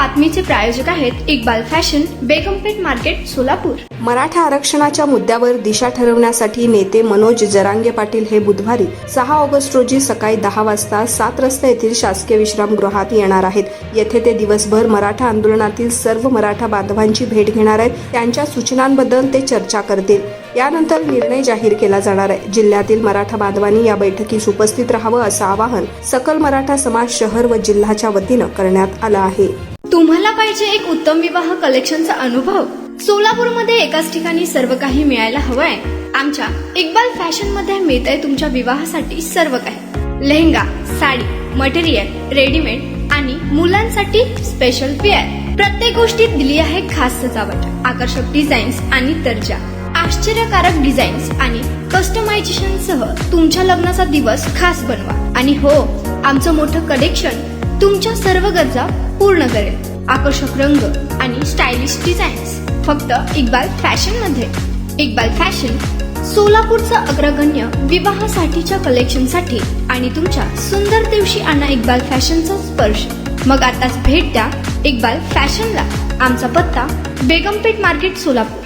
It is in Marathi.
बातमीचे प्रायोजक आहेत इक्बाल फॅशन, बेगमपेठ मार्केट, सोलापूर। मराठा आरक्षणाच्या मुद्द्यावर दिशा ठरवण्यासाठी नेते मनोज जरांगे पाटील हे बुधवारी 6 ऑगस्ट रोजी सकाळी 10 वाजता 7 रस्ता येथील शासकीय विश्रामगृहात येणार आहेत। येथे ते दिवसभर मराठा आंदोलनातील सर्व मराठा बांधवांची भेट घेणार आहेत। त्यांच्या सूचनांबद्दल ते चर्चा करतील। यानंतर निर्णय जाहीर केला जाणार आहे। जिल्ह्यातील मराठा बांधवांनी या बैठकीस उपस्थित राहावं असं आवाहन सकल मराठा समाज शहर व जिल्ह्याच्या वतीनं करण्यात आलं आहे। तुम्हाला पाहिजे एक उत्तम विवाह कलेक्शनचा अनुभव? सोलापूरमध्ये एकाच ठिकाणी सर्व काही मिळायला हवंय। आमच्या इक्बाल फॅशन मध्ये मिळतंय तुमच्या विवाहासाठी सर्व काही। लेहंगा, साडी, मटेरियल, रेडीमेड आणि मुलांसाठी स्पेशल वेअर। प्रत्येक गोष्टीत दिली आहे खास सजावट, आकर्षक डिझाईन्स आणि दर्जा, आश्चर्यकारक डिझाईन्स आणि कस्टमायझेशन सह तुमच्या लग्नाचा दिवस खास बनवा। आणि हो, आमचं मोठं कलेक्शन तुमच्या सर्व गरजा पूर्ण करेल। आकर्षक रंग आणि स्टायलिश डिझाईन्स फक्त इक्बाल फॅशन मध्ये। इक्बाल फॅशन सोलापूरचा अग्रगण्य विवाहासाठीच्या कलेक्शनसाठी आणि तुमच्या सुंदर दिवशी आणा इक्बाल फॅशनचा स्पर्श। मग आताच भेट द्या इक्बाल फॅशनला। आमचा पत्ता बेगमपेठ मार्केट, सोलापूर।